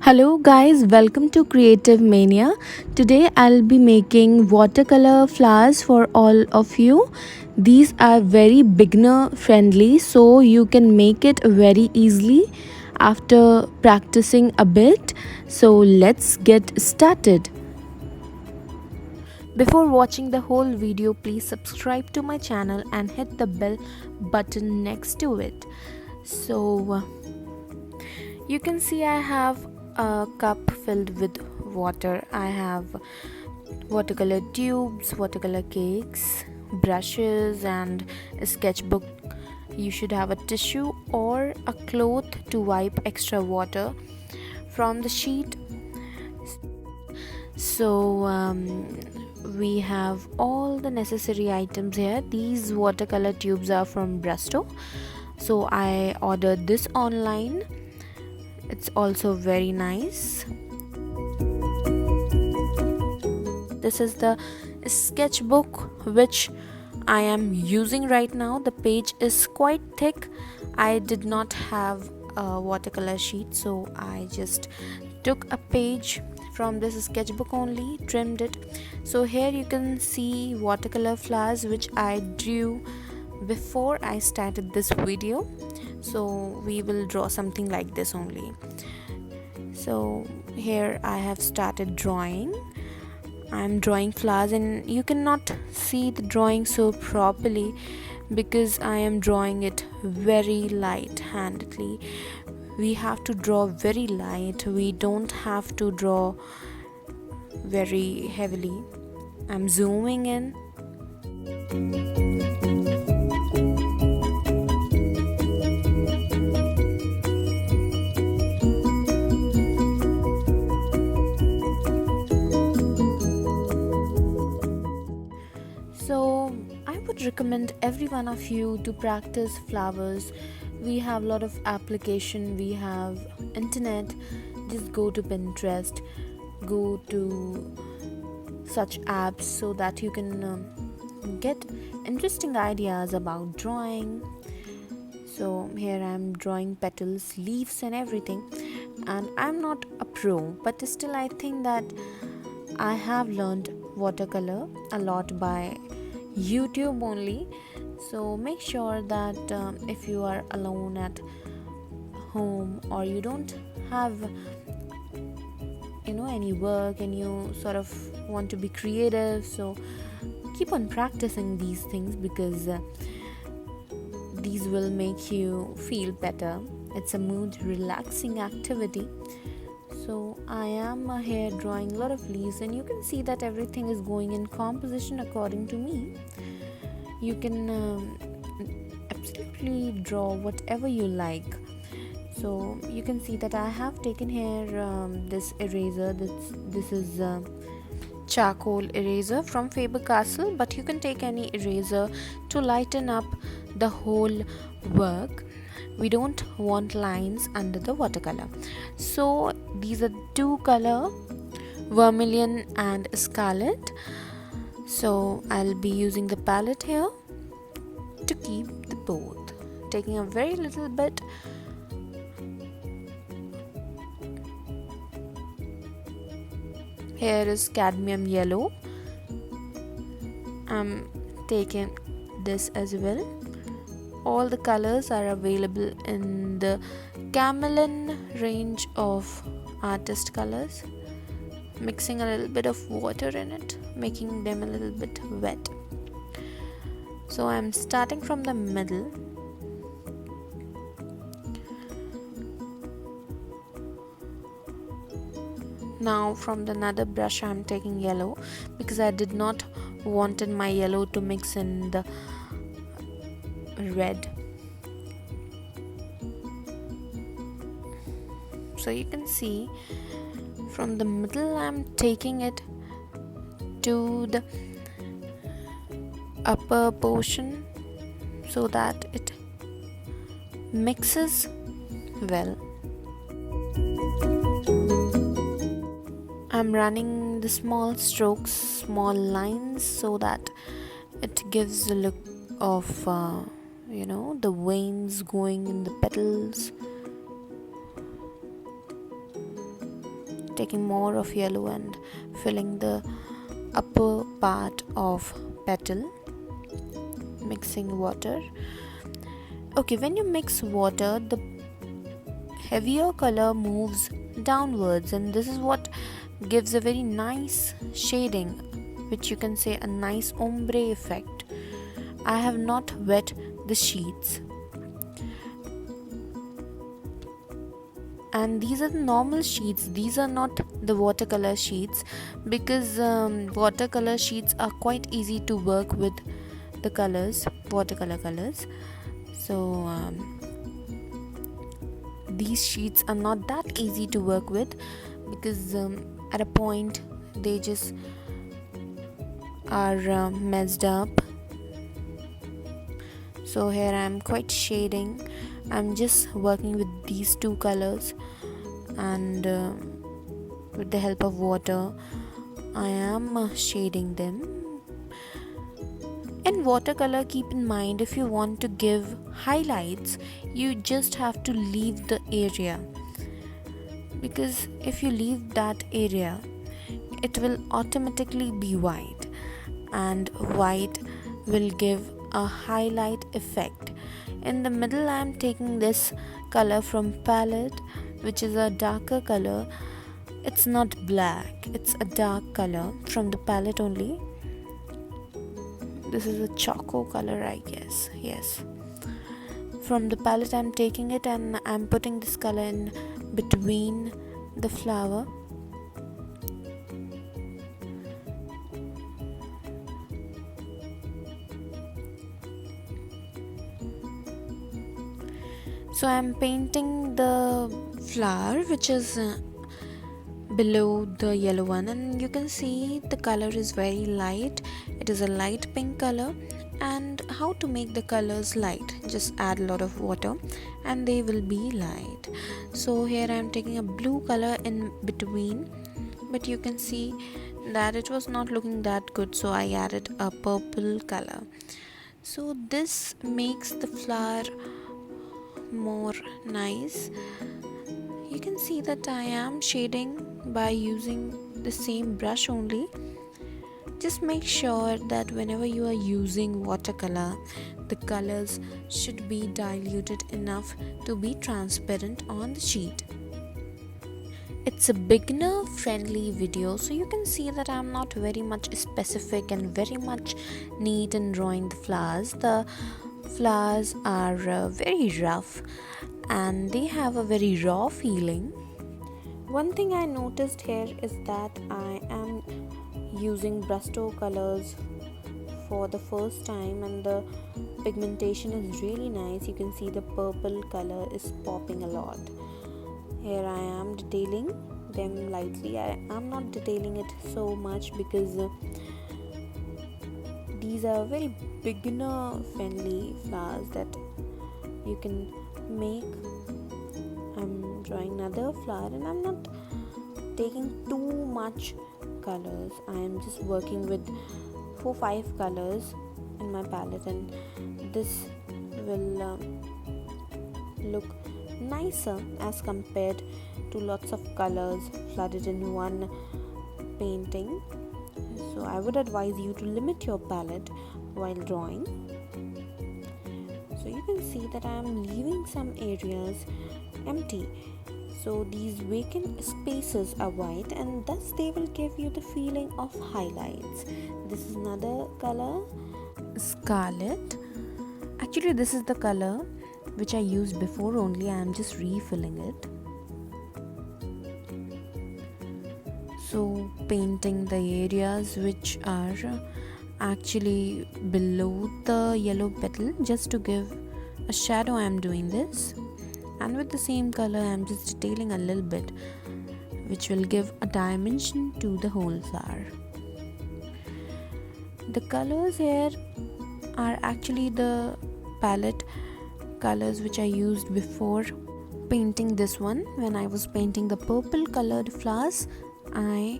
Hello guys, welcome to Creative Mania. Today I'll be making watercolor flowers for all of you. These are very beginner friendly, so you can make it very easily after practicing a bit. So let's get started. Before watching the whole video, please subscribe to my channel and hit the bell button next to it. So you can see I have a cup filled with water. I have watercolor tubes, watercolor cakes, brushes, and a sketchbook. You should have a tissue or a cloth to wipe extra water from the sheet. So we have all the necessary items here. These watercolor tubes are from Brusto, so I ordered this online. It's also very nice. This is the sketchbook which I am using right now. The page is quite thick. I did not have a watercolor sheet, so I just took a page from this sketchbook only, trimmed it. So here you can see watercolor flowers which I drew before I started this video. So we will draw something like this only. So here I have started drawing. I'm drawing flowers and you cannot see the drawing so properly because I am drawing it very light-handedly. We have to draw very light. We don't have to draw very heavily. I'm zooming in. So I would recommend every one of you to practice flowers. We have a lot of application, we have internet. Just go to Pinterest, go to such apps so that you can get interesting ideas about drawing. So here I'm drawing petals, leaves and everything, and I'm not a pro, but still I think that I have learned watercolor a lot by YouTube only. So make sure that if you are alone at home or you don't have any work and you sort of want to be creative, so keep on practicing these things because these will make you feel better. It's a mood relaxing activity. So I am here drawing a lot of leaves and you can see that everything is going in composition according to me. You can absolutely draw whatever you like. So you can see that I have taken here this eraser. This is charcoal eraser from Faber-Castell, but you can take any eraser to lighten up the whole work. We don't want lines under the watercolor. So these are two color, vermilion and scarlet. So I'll be using the palette here to keep the both. Taking a very little bit. Here is cadmium yellow. I'm taking this as well. All the colors are available in the Camelin range of artist colors. Mixing a little bit of water in it, making them a little bit wet. So I'm starting from the middle. Now from another brush I'm taking yellow because I did not wanted my yellow to mix in the red. So you can see from the middle I'm taking it to the upper portion so that it mixes well. I'm running the small strokes, small lines so that it gives a look of the veins going in the petals. taking more of yellow and filling the upper part of petal, mixing water. Okay, when you mix water, the heavier color moves downwards, and this is what gives a very nice shading, which you can say a nice ombre effect. I have not wet the sheets, and these are the normal sheets. These are not the watercolor sheets, because watercolor sheets are quite easy to work with the colors, watercolor colors. So these sheets are not that easy to work with, because at a point they just are messed up. So here I am quite shading. I'm just working with these two colors, and with the help of water I am shading them. In watercolor, keep in mind, if you want to give highlights, you just have to leave the area, because if you leave that area, it will automatically be white, and white will give a highlight effect. In the middle, I am taking this color from palette, which is a darker color. It's not black, it's a dark color from the palette only. This is a choco color, I guess. Yes, from the palette I'm taking it, and I'm putting this color in between the flower. So I'm painting the flower which is below the yellow one, and you can see the color is very light. It is a light pink color. And how to make the colors light? Just add a lot of water and they will be light. So here I am taking a blue color in between, but you can see that it was not looking that good, so I added a purple color. So this makes the flower more nice. You can see that I am shading by using the same brush only. Just make sure that whenever you are using watercolor, the colors should be diluted enough to be transparent on the sheet. It's a beginner friendly video, so you can see that I'm not very much specific and very much neat in drawing the flowers. The flowers are very rough and they have a very raw feeling. One thing I noticed here is that I am using brushstroke colors for the first time, and the pigmentation is really nice. You can see the purple color is popping a lot. Here I am detailing them lightly. I am not detailing it so much because these are very beginner friendly flowers that you can make. I'm drawing another flower and I'm not taking too much colors. I am just working with 4-5 colors in my palette, and this will look nicer as compared to lots of colors flooded in one painting. So I would advise you to limit your palette while drawing. So you can see that I am leaving some areas empty, so these vacant spaces are white, and thus they will give you the feeling of highlights. This is another color, scarlet. Actually, this is the color which I used before only. I am just refilling it. So painting the areas which are actually below the yellow petal, just to give a shadow, I am doing this. And with the same color I am just detailing a little bit, which will give a dimension to the whole flower. The colors here are actually the palette colors which I used before painting this one. When I was painting the purple colored flowers, I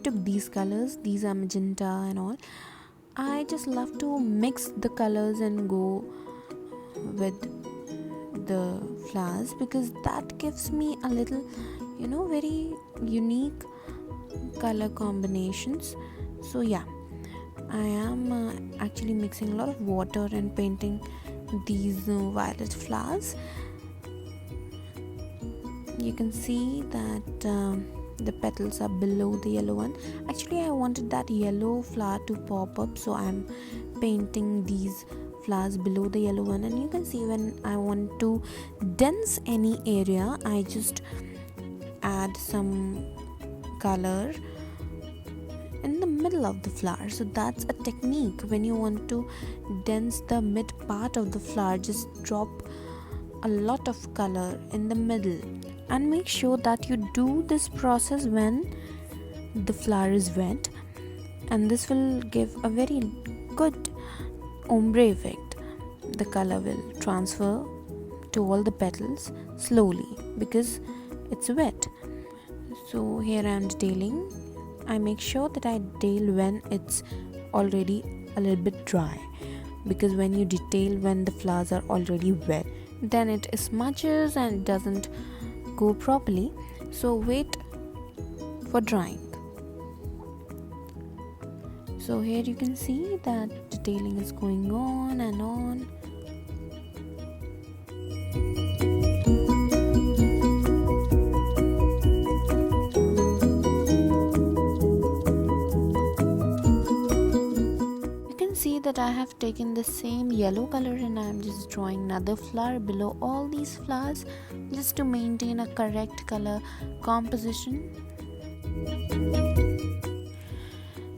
took these colors. These are magenta and all. I just love to mix the colors and go with the flowers, because that gives me a little, very unique color combinations. So yeah, I am actually mixing a lot of water and painting these violet flowers. You can see that the petals are below the yellow one. Actually, I wanted that yellow flower to pop up, so I'm painting these flowers below the yellow one. And you can see when I want to dense any area, I just add some color in the middle of the flower. So that's a technique. When you want to dense the mid part of the flower, just drop a lot of color in the middle, and make sure that you do this process when the flower is wet, and this will give a very good ombre effect. The color will transfer to all the petals slowly because it's wet. So here I am detailing. I make sure that I detail when it's already a little bit dry, because when you detail when the flowers are already wet, then it smudges and doesn't go properly. So wait for drying. So here you can see that detailing is going on and on. See that I have taken the same yellow color and I am just drawing another flower below all these flowers, just to maintain a correct color composition.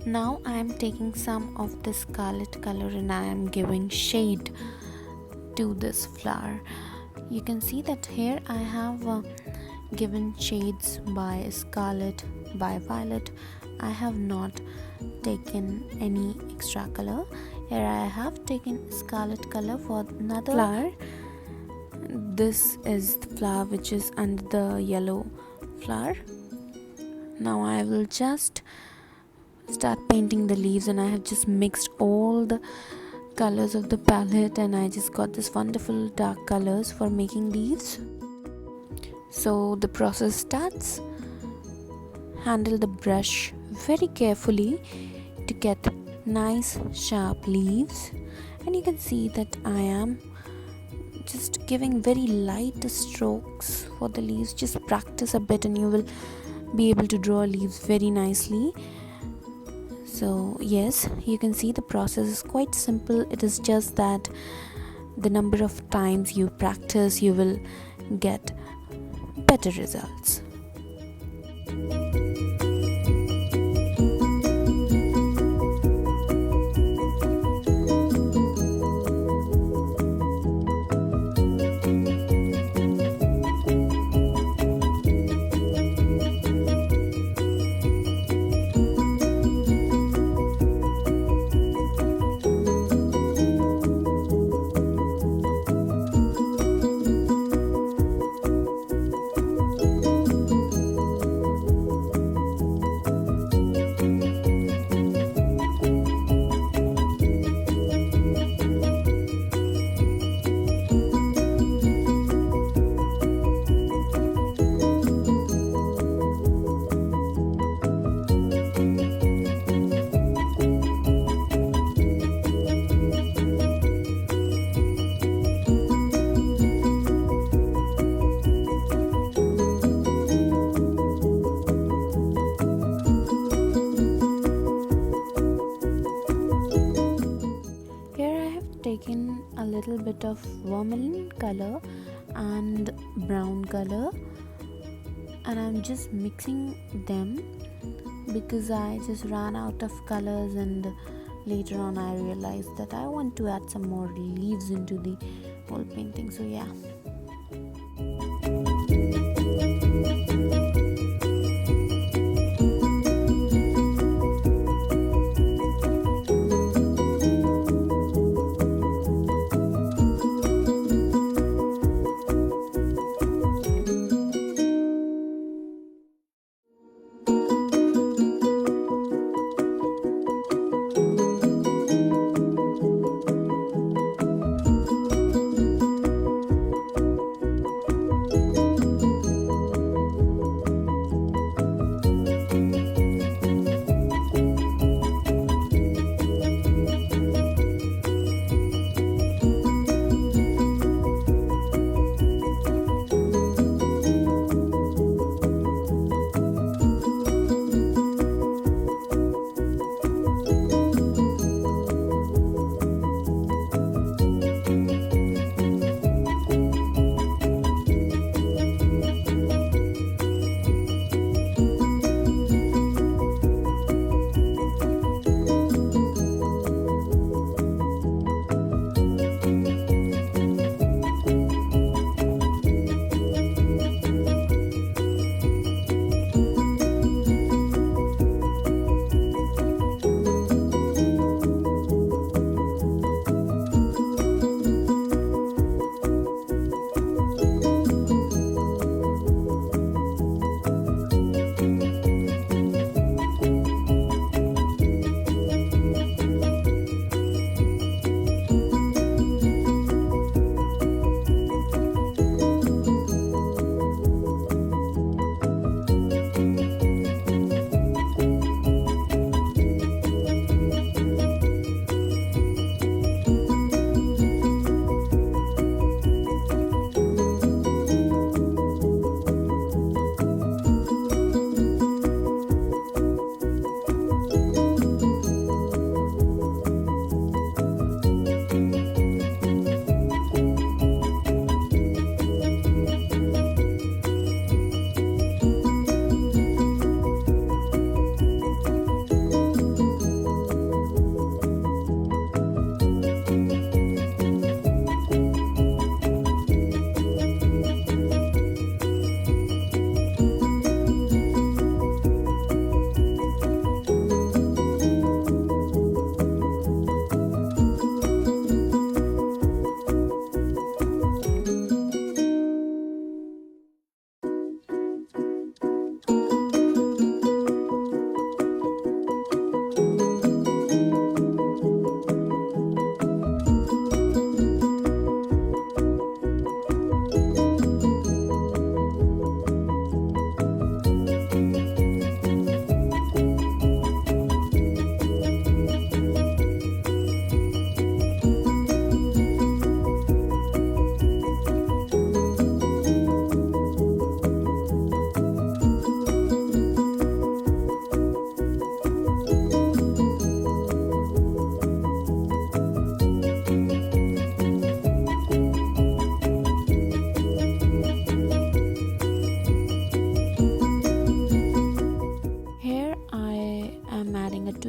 Now I am taking some of the scarlet color and I am giving shade to this flower. You can see that here I have given shades by scarlet, by violet. I have not taken any extra color. Here I have taken scarlet color for another flower. This is the flower which is under the yellow flower. Now I will just start painting the leaves, and I have just mixed all the colors of the palette, and I just got this wonderful dark colors for making leaves. So the process starts. Handle the brush very carefully to get nice sharp leaves, and you can see that I am just giving very light strokes for the leaves. Just practice a bit and you will be able to draw leaves very nicely. So yes, you can see the process is quite simple. It is just that the number of times you practice, you will get better results. Taken a little bit of vermilion color and brown color, and I'm just mixing them because I just ran out of colors, and later on I realized that I want to add some more leaves into the whole painting. So yeah.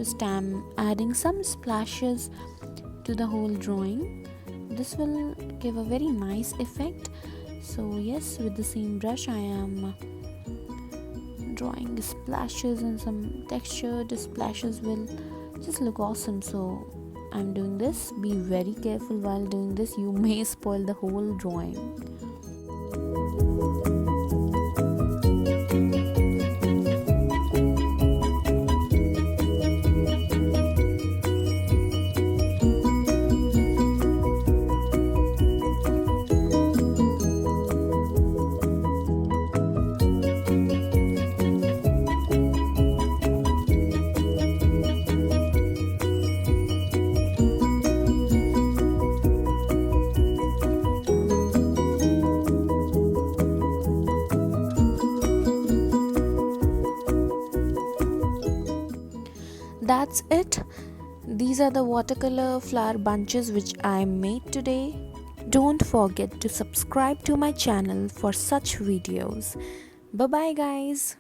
Just I'm adding some splashes to the whole drawing. This will give a very nice effect. So yes, with the same brush I am drawing splashes and some texture. The splashes will just look awesome, so I'm doing this. Be very careful while doing this, you may spoil the whole drawing. That's it. These are the watercolor flower bunches which I made today. Don't forget to subscribe to my channel for such videos. Bye bye guys.